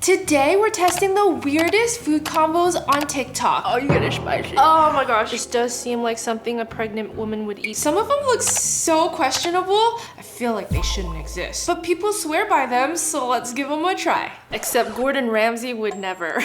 Today we're testing the weirdest food combos on TikTok. Oh, you get it spicy. Oh my gosh, this does seem like something a pregnant woman would eat. Some of them look so questionable, I feel like they shouldn't exist. But people swear by them, so let's give them a try. Except Gordon Ramsay would never.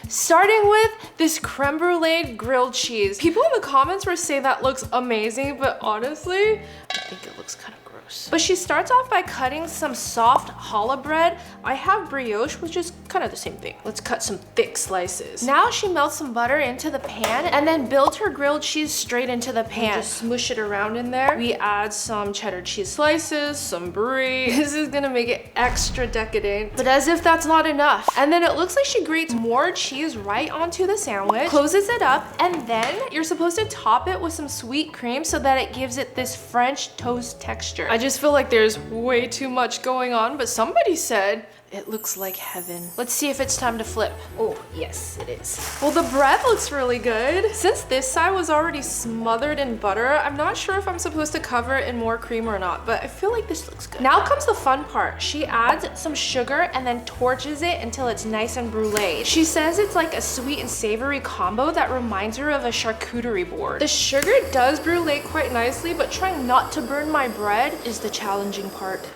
Starting with this creme brulee grilled cheese. People in the comments were saying that looks amazing, but honestly, I think it looks kind of gross. But she starts off by cutting some soft challah bread. I have brioche, which is kind of the same thing. Let's cut some thick slices. Now she melts some butter into the pan and then builds her grilled cheese straight into the pan. Just smush it around in there. We add some cheddar cheese slices, some brie. This is gonna make it extra decadent. But as if that's not enough. And then it looks like she grates more cheese right onto the sandwich, closes it up, and then you're supposed to top it with some sweet cream so that it gives it this French toast texture. I just feel like there's way too much going on, but somebody said it looks like heaven. Let's see if it's time to flip. Oh, yes, it is. Well, the bread looks really good. Since this side was already smothered in butter, I'm not sure if I'm supposed to cover it in more cream or not, but I feel like this looks good. Now comes the fun part. She adds some sugar and then torches it until it's nice and brulee. She says it's like a sweet and savory combo that reminds her of a charcuterie board. The sugar does brulee quite nicely, but trying not to burn my bread is the challenging part.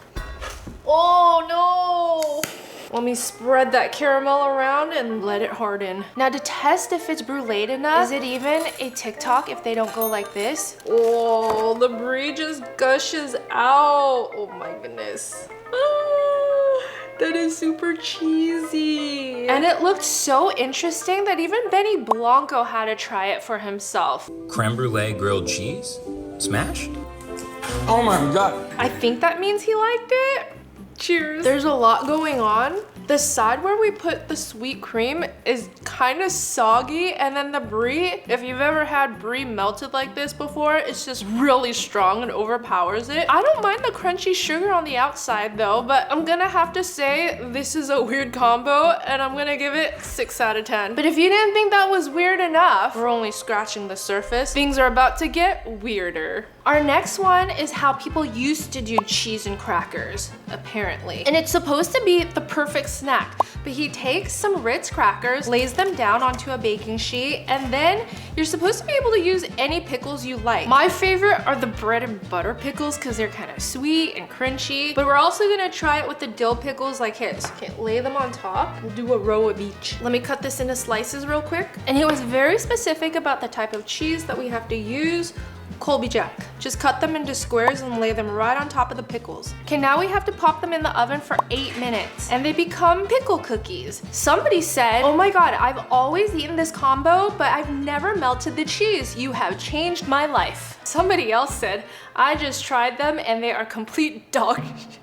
Oh no! Let me spread that caramel around and let it harden. Now to test if it's bruleed enough, is it even a TikTok if they don't go like this? Oh, the brie just gushes out. Oh my goodness. That is super cheesy. And it looked so interesting that even Benny Blanco had to try it for himself. Creme brulee grilled cheese? Smashed? Oh my god. I think that means he liked it. Cheers. There's a lot going on. The side where we put the sweet cream is kind of soggy, and then the brie, if you've ever had brie melted like this before, it's just really strong and overpowers it. I don't mind the crunchy sugar on the outside though, but I'm gonna have to say this is a weird combo, and I'm gonna give it 6 out of 10. But if you didn't think that was weird enough, we're only scratching the surface. Things are about to get weirder. Our next one is how people used to do cheese and crackers, apparently. And it's supposed to be the perfect snack, but he takes some Ritz crackers, lays them down onto a baking sheet, and then you're supposed to be able to use any pickles you like. My favorite are the bread and butter pickles because they're kind of sweet and crunchy, but we're also gonna try it with the dill pickles like his. Okay, lay them on top. We'll do a row of each. Let me cut this into slices real quick. And he was very specific about the type of cheese that we have to use. Colby Jack. Just cut them into squares and lay them right on top of the pickles. Okay, now we have to pop them in the oven for 8 minutes and they become pickle cookies. Somebody said, oh my god, I've always eaten this combo, but I've never melted the cheese. You have changed my life. Somebody else said, I just tried them and they are complete dog shit.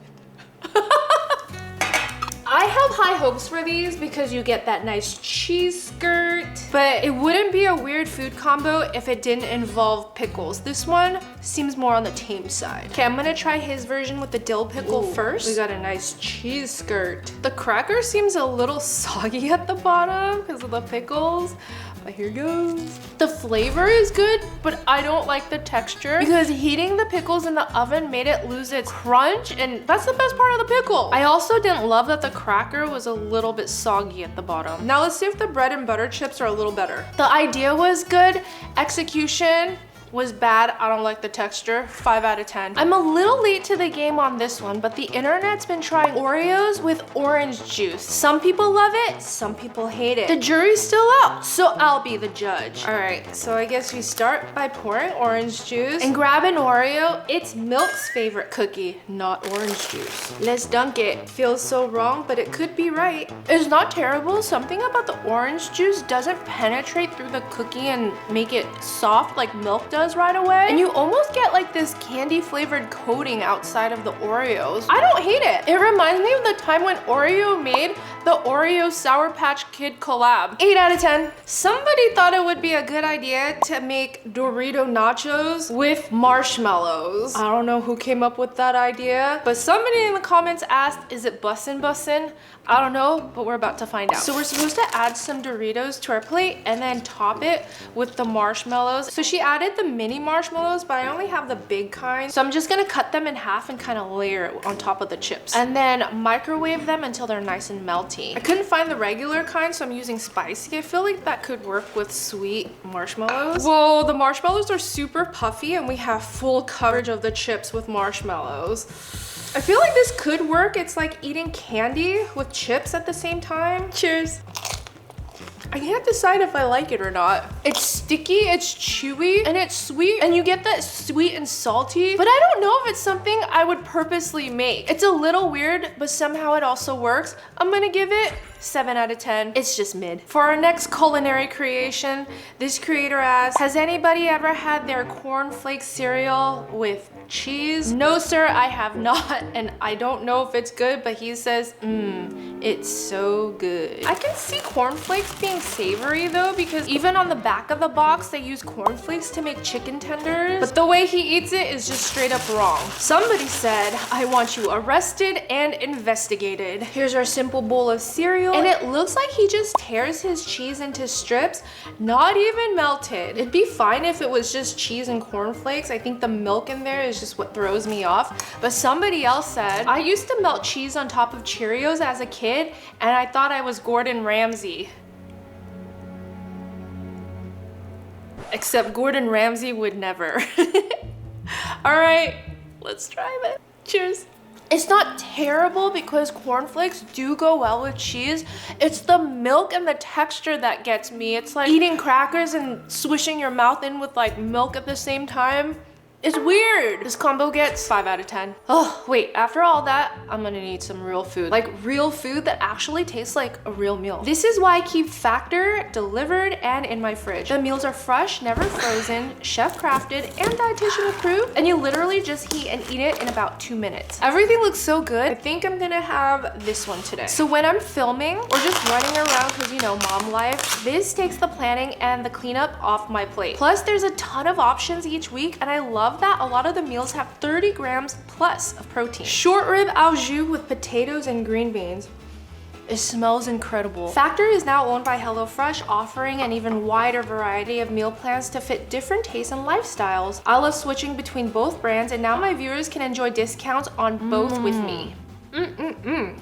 I have high hopes for these because you get that nice cheese skirt, but it wouldn't be a weird food combo if it didn't involve pickles. This one seems more on the tame side. Okay, I'm gonna try his version with the dill pickle first. We got a nice cheese skirt. The cracker seems a little soggy at the bottom because of the pickles. But here goes. The flavor is good, but I don't like the texture because heating the pickles in the oven made it lose its crunch, and that's the best part of the pickle. I also didn't love that the cracker was a little bit soggy at the bottom. Now let's see if the bread and butter chips are a little better. The idea was good, execution was bad. I don't like the texture. 5 out of 10. I'm a little late to the game on this one, but the internet's been trying Oreos with orange juice. Some people love it, some people hate it. The jury's still out, so I'll be the judge. All right, so I guess we start by pouring orange juice and grab an Oreo. It's Milk's favorite cookie, not orange juice. Let's dunk it. Feels so wrong, but it could be right. It's not terrible. Something about the orange juice doesn't penetrate through the cookie and make it soft like milk does right away, and you almost get like this candy flavored coating outside of the Oreos. I don't hate it. It reminds me of the time when Oreo made the Oreo Sour Patch Kid collab. 8 out of 10. Somebody thought it would be a good idea to make Dorito nachos with marshmallows. I don't know who came up with that idea, but somebody in the comments asked, is it bussin'? I don't know, but we're about to find out. So we're supposed to add some Doritos to our plate and then top it with the marshmallows. So she added the mini marshmallows, but I only have the big kind. So I'm just gonna cut them in half and kind of layer it on top of the chips. And then microwave them until they're nice and melty. I couldn't find the regular kind, so I'm using spicy. I feel like that could work with sweet marshmallows. Whoa, the marshmallows are super puffy and we have full coverage of the chips with marshmallows. I feel like this could work. It's like eating candy with chips at the same time. Cheers. I can't decide if I like it or not. It's sticky, it's chewy, and it's sweet, and you get that sweet and salty, but I don't know if it's something I would purposely make. It's a little weird, but somehow it also works. I'm gonna give it 7 out of 10. It's just mid. For our next culinary creation, this creator asks, has anybody ever had their cornflakes cereal with cheese? No, sir, I have not, and I don't know if it's good, but he says, it's so good. I can see cornflakes being savory though, because even on the back of the box, they use cornflakes to make chicken tenders, but the way he eats it is just straight up wrong. Somebody said, I want you arrested and investigated. Here's our simple bowl of cereal, and it looks like he just tears his cheese into strips, not even melted. It'd be fine if it was just cheese and cornflakes. I think the milk in there is just what throws me off. But somebody else said, I used to melt cheese on top of Cheerios as a kid, and I thought I was Gordon Ramsay. Except Gordon Ramsay would never. All right, let's try it. Cheers. It's not terrible because cornflakes do go well with cheese. It's the milk and the texture that gets me. It's like eating crackers and swishing your mouth in with like milk at the same time. It's weird. This combo gets 5 out of 10. Oh, wait, after all that, I'm gonna need some real food. Like real food that actually tastes like a real meal. This is why I keep Factor delivered and in my fridge. The meals are fresh, never frozen, chef crafted, and dietitian approved, and you literally just heat and eat it in about 2 minutes. Everything looks so good. I think I'm gonna have this one today. So when I'm filming or just running around, cause you know, mom life, this takes the planning and the cleanup off my plate. Plus there's a ton of options each week, and I love that a lot of the meals have 30 grams plus of protein. Short rib au jus with potatoes and green beans. It smells incredible. Factor is now owned by HelloFresh, offering an even wider variety of meal plans to fit different tastes and lifestyles. I love switching between both brands, and now my viewers can enjoy discounts on both with me.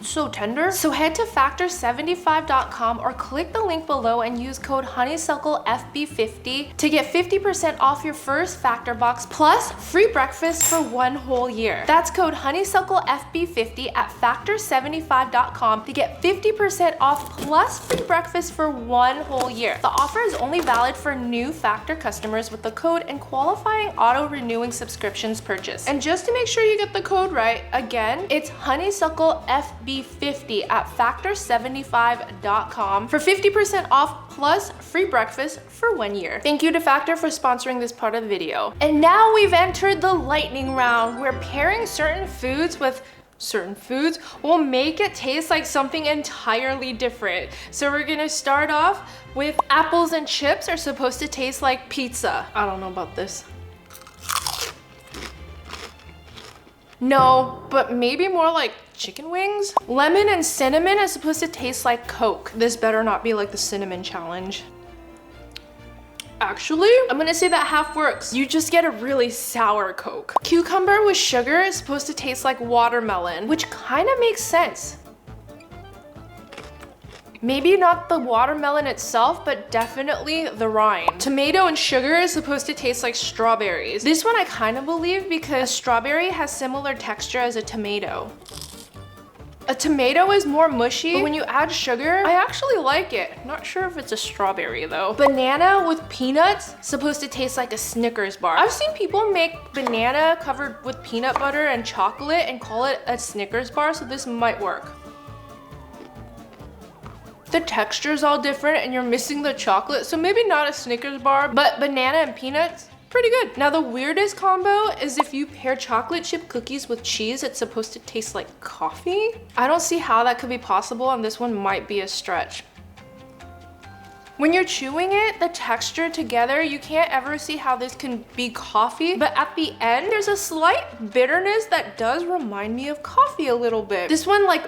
So tender. So head to factor75.com or click the link below and use code Honeysuckle FB50 to get 50% off your first Factor box plus free breakfast for 1 whole year. That's code Honeysuckle FB50 at factor75.com to get 50% off plus free breakfast for 1 whole year. The offer is only valid for new Factor customers with the code and qualifying auto-renewing subscriptions purchase. And just to make sure you get the code right, again, it's Honeysuckle FB50 at factor75.com for 50% off plus free breakfast for 1 year. Thank you to Factor for sponsoring this part of the video. And now we've entered the lightning round, where pairing certain foods with certain foods will make it taste like something entirely different. So we're gonna start off with apples and chips are supposed to taste like pizza. I don't know about this. No, but maybe more like chicken wings? Lemon and cinnamon is supposed to taste like Coke. This better not be like the cinnamon challenge. Actually, I'm gonna say that half works. You just get a really sour Coke. Cucumber with sugar is supposed to taste like watermelon, which kind of makes sense. Maybe not the watermelon itself, but definitely the rind. Tomato and sugar is supposed to taste like strawberries. This one I kind of believe because strawberry has similar texture as a tomato. A tomato is more mushy, but when you add sugar, I actually like it. Not sure if it's a strawberry though. Banana with peanuts, supposed to taste like a Snickers bar. I've seen people make banana covered with peanut butter and chocolate and call it a Snickers bar, so this might work. The texture's all different and you're missing the chocolate, so maybe not a Snickers bar, but banana and peanuts, pretty good. Now the weirdest combo is if you pair chocolate chip cookies with cheese, it's supposed to taste like coffee. I don't see how that could be possible, and this one might be a stretch. When you're chewing it, the texture together, you can't ever see how this can be coffee, but at the end, there's a slight bitterness that does remind me of coffee a little bit. This one like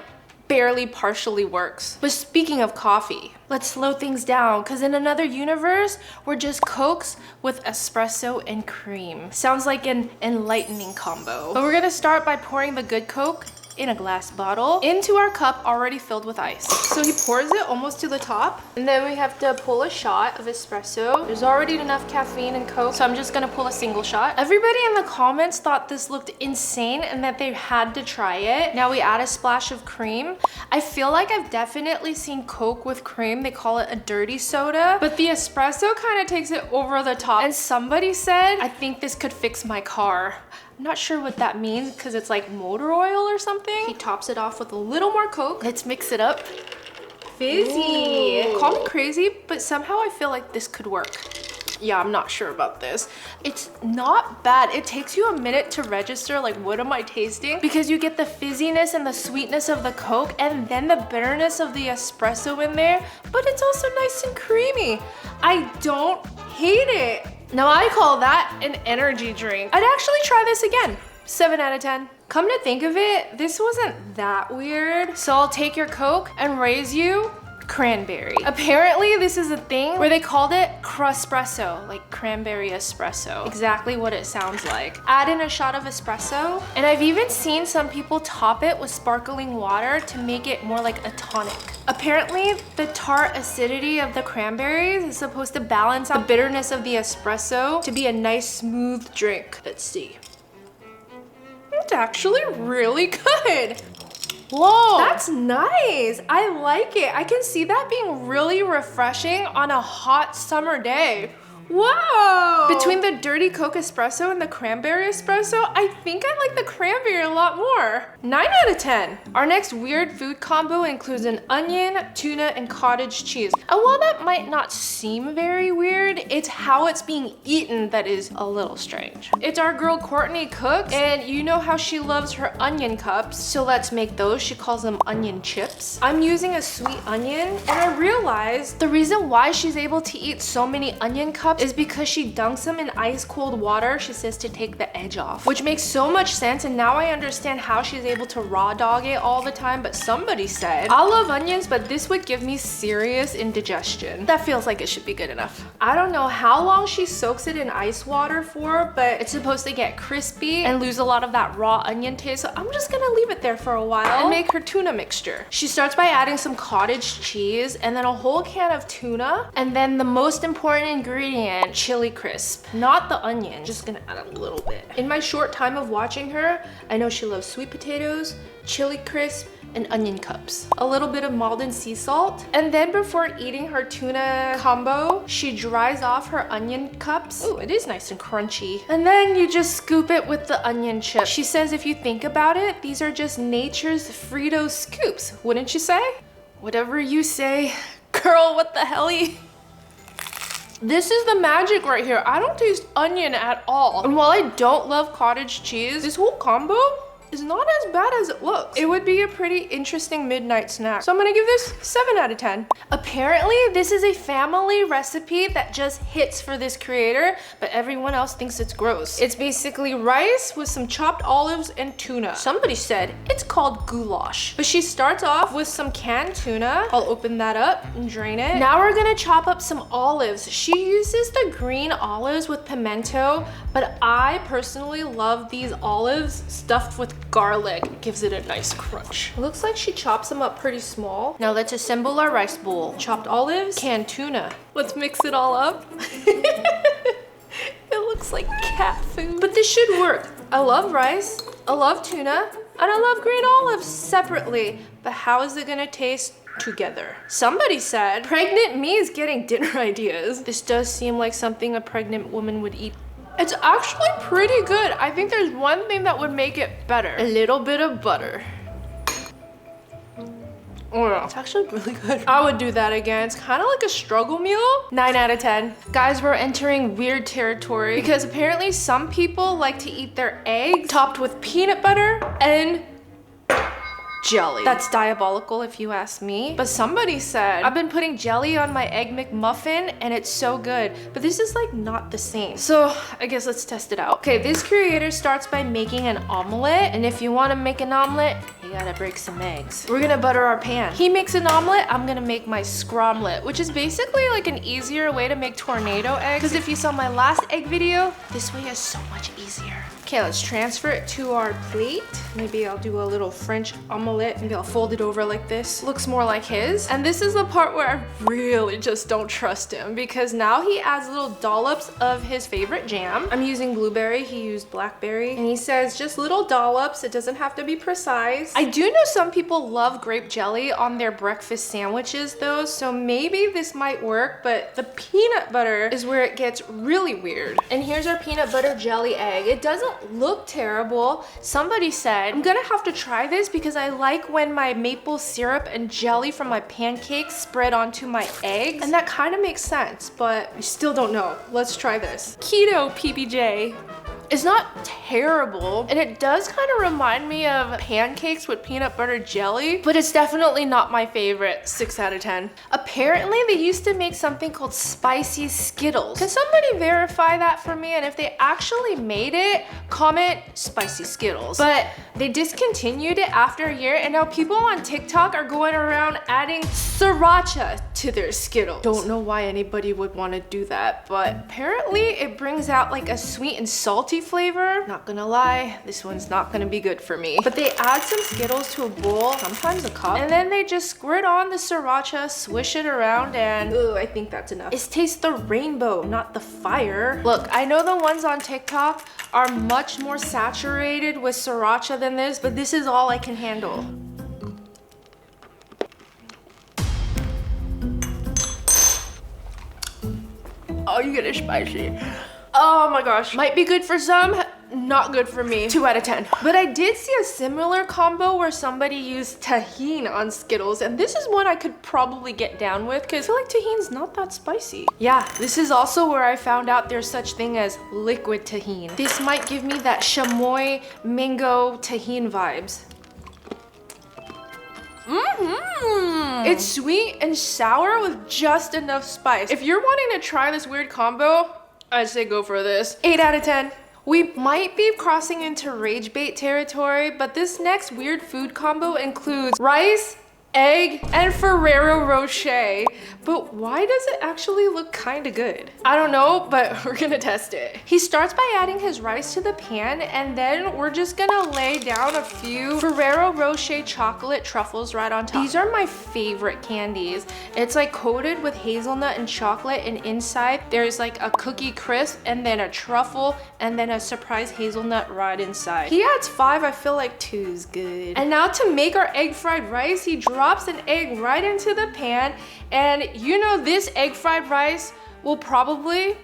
barely partially works. But speaking of coffee, let's slow things down, because in another universe, we're just Cokes with espresso and cream. Sounds like an enlightening combo. But we're gonna start by pouring the good Coke in a glass bottle into our cup already filled with ice. So he pours it almost to the top, and then we have to pull a shot of espresso. There's already enough caffeine in Coke, so I'm just gonna pull a single shot. Everybody in the comments thought this looked insane and that they had to try it. Now we add a splash of cream. I feel like I've definitely seen Coke with cream. They call it a dirty soda, but the espresso kind of takes it over the top. And somebody said, I think this could fix my car. I'm not sure what that means because it's like motor oil or something. He tops it off with a little more Coke. Let's mix it up. Fizzy. Ooh. Call me crazy, but somehow I feel like this could work. Yeah, I'm not sure about this. It's not bad. It takes you a minute to register, like, what am I tasting? Because you get the fizziness and the sweetness of the Coke and then the bitterness of the espresso in there, but it's also nice and creamy. I don't hate it. Now I call that an energy drink. I'd actually try this again. 7 out of 10. Come to think of it, this wasn't that weird. So I'll take your Coke and raise you Cranberry. Apparently this is a thing where they called it cruspresso, like cranberry espresso. Exactly what it sounds like. Add in a shot of espresso, and I've even seen some people top it with sparkling water to make it more like a tonic. Apparently the tart acidity of the cranberries is supposed to balance out the bitterness of the espresso to be a nice smooth drink. Let's see. It's actually really good. Whoa, that's nice. I like it. I can see that being really refreshing on a hot summer day. Whoa! Between the dirty Coke espresso and the cranberry espresso, I think I like the cranberry a lot more. 9 out of 10. Our next weird food combo includes an onion, tuna, and cottage cheese. And while that might not seem very weird, it's how it's being eaten that is a little strange. It's our girl Courtney cooks, and you know how she loves her onion cups, so let's make those. She calls them onion chips. I'm using a sweet onion, and I realized the reason why she's able to eat so many onion cups is because she dunks them in ice cold water, she says, to take the edge off, which makes so much sense. And now I understand how she's able to raw dog it all the time. But somebody said, I love onions, but this would give me serious indigestion. That feels like it should be good enough. I don't know how long she soaks it in ice water for, but it's supposed to get crispy and lose a lot of that raw onion taste. So I'm just gonna leave it there for a while and make her tuna mixture. She starts by adding some cottage cheese and then a whole can of tuna, and then the most important ingredient, chili crisp, not the onion. Just gonna add a little bit. In my short time of watching her, I know she loves sweet potatoes, chili crisp, and onion cups. A little bit of Malden sea salt. And then before eating her tuna combo, she dries off her onion cups. Ooh, it is nice and crunchy. And then you just scoop it with the onion chip. She says if you think about it, these are just nature's Frito scoops, wouldn't you say? Whatever you say. Girl, what the helly? This is the magic right here. I don't taste onion at all. And while I don't love cottage cheese, this whole combo is not as bad as it looks. It would be a pretty interesting midnight snack. So I'm gonna give this 7 out of 10. Apparently, this is a family recipe that just hits for this creator, but everyone else thinks it's gross. It's basically rice with some chopped olives and tuna. Somebody said it's called goulash. But she starts off with some canned tuna. I'll open that up and drain it. Now we're gonna chop up some olives. She uses the green olives with pimento, but I personally love these olives stuffed with garlic. It gives it a nice crunch. It looks like she chops them up pretty small. Now let's assemble our rice bowl. Chopped olives, canned tuna. Let's mix it all up. It looks like cat food. But this should work. I love rice, I love tuna, and I love green olives separately. But how is it gonna taste together? Somebody said, pregnant me is getting dinner ideas. This does seem like something a pregnant woman would eat. It's actually pretty good. I think there's one thing that would make it better. A little bit of butter. Oh yeah, it's actually really good. I would do that again. It's kind of like a struggle meal. 9 out of 10. Guys, we're entering weird territory because apparently some people like to eat their eggs topped with peanut butter and jelly. That's diabolical if you ask me. But somebody said, I've been putting jelly on my Egg McMuffin and it's so good. But this is like not the same. So I guess let's test it out. Okay, this creator starts by making an omelet. And if you want to make an omelet, you gotta break some eggs. We're gonna butter our pan. He makes an omelet, I'm gonna make my scromlet, which is basically like an easier way to make tornado eggs. Because if you saw my last egg video, this way is so much easier. Okay, let's transfer it to our plate. Maybe I'll do a little French omelet. Maybe I'll fold it over like this. Looks more like his. And this is the part where I really just don't trust him because now he adds little dollops of his favorite jam. I'm using blueberry, he used blackberry. And he says just little dollops, it doesn't have to be precise. I do know some people love grape jelly on their breakfast sandwiches though, so maybe this might work, but the peanut butter is where it gets really weird. And here's our peanut butter jelly egg. It doesn't look terrible. Somebody said, I'm gonna have to try this because I like when my maple syrup and jelly from my pancakes spread onto my eggs. And that kind of makes sense, but I still don't know. Let's try this. Keto PBJ. It's not terrible, and it does kind of remind me of pancakes with peanut butter jelly, but it's definitely not my favorite. 6 out of 10. Apparently, they used to make something called spicy Skittles. Can somebody verify that for me? And if they actually made it, comment spicy Skittles. But they discontinued it after a year, and now people on TikTok are going around adding sriracha to their Skittles. Don't know why anybody would want to do that, but apparently it brings out like a sweet and salty flavor. Not gonna lie, this one's not gonna be good for me. But they add some Skittles to a bowl, sometimes a cup, and then they just squirt on the sriracha, swish it around, and ooh, I think that's enough. It tastes the rainbow, not the fire. Look, I know the ones on TikTok are much more saturated with sriracha than this, but this is all I can handle. Oh, you get it spicy. Oh my gosh. Might be good for some, not good for me. 2 out of 10. But I did see a similar combo where somebody used tahini on Skittles, and this is one I could probably get down with because I feel like tahini's not that spicy. Yeah, this is also where I found out there's such thing as liquid tahini. This might give me that chamoy mango tahini vibes. It's sweet and sour with just enough spice. If you're wanting to try this weird combo, I'd say go for this. 8 out of 10. We might be crossing into rage bait territory, but this next weird food combo includes rice, egg, and Ferrero Rocher. But why does it actually look kind of good? I don't know, but we're gonna test it. He starts by adding his rice to the pan, and then we're just gonna lay down a few Ferrero Rocher chocolate truffles right on top. These are my favorite candies. It's like coated with hazelnut and chocolate, and inside there's like a cookie crisp, and then a truffle, and then a surprise hazelnut right inside. He adds 5, I feel like 2's good. And now to make our egg fried rice, he drops an egg right into the pan, and you know this egg fried rice will probably,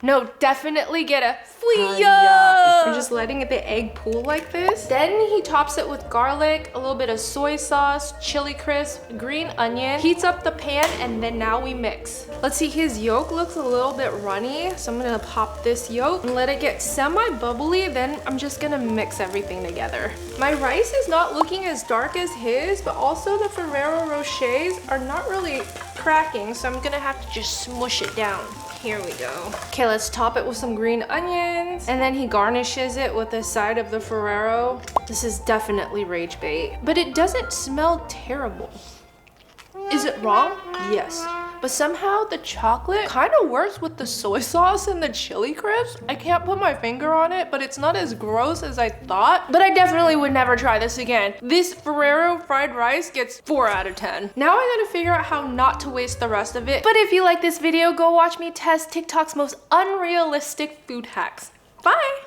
no, definitely get a fire. If we're just letting the egg pool like this. Then he tops it with garlic, a little bit of soy sauce, chili crisp, green onion, heats up the pan, and then now we mix. Let's see, his yolk looks a little bit runny, so I'm gonna pop this yolk and let it get semi-bubbly, then I'm just gonna mix everything together. My rice is not looking as dark as his, but also the Ferrero Rochers are not really cracking, so I'm gonna have to just smush it down. Here we go. Okay, let's top it with some green onions. And then he garnishes it with a side of the Ferrero. This is definitely rage bait, but it doesn't smell terrible. Is it wrong? Yes. But somehow the chocolate kind of works with the soy sauce and the chili crisp. I can't put my finger on it, but it's not as gross as I thought. But I definitely would never try this again. This Ferrero fried rice gets 4 out of 10. Now I gotta figure out how not to waste the rest of it. But if you like this video, go watch me test TikTok's most unrealistic food hacks. Bye!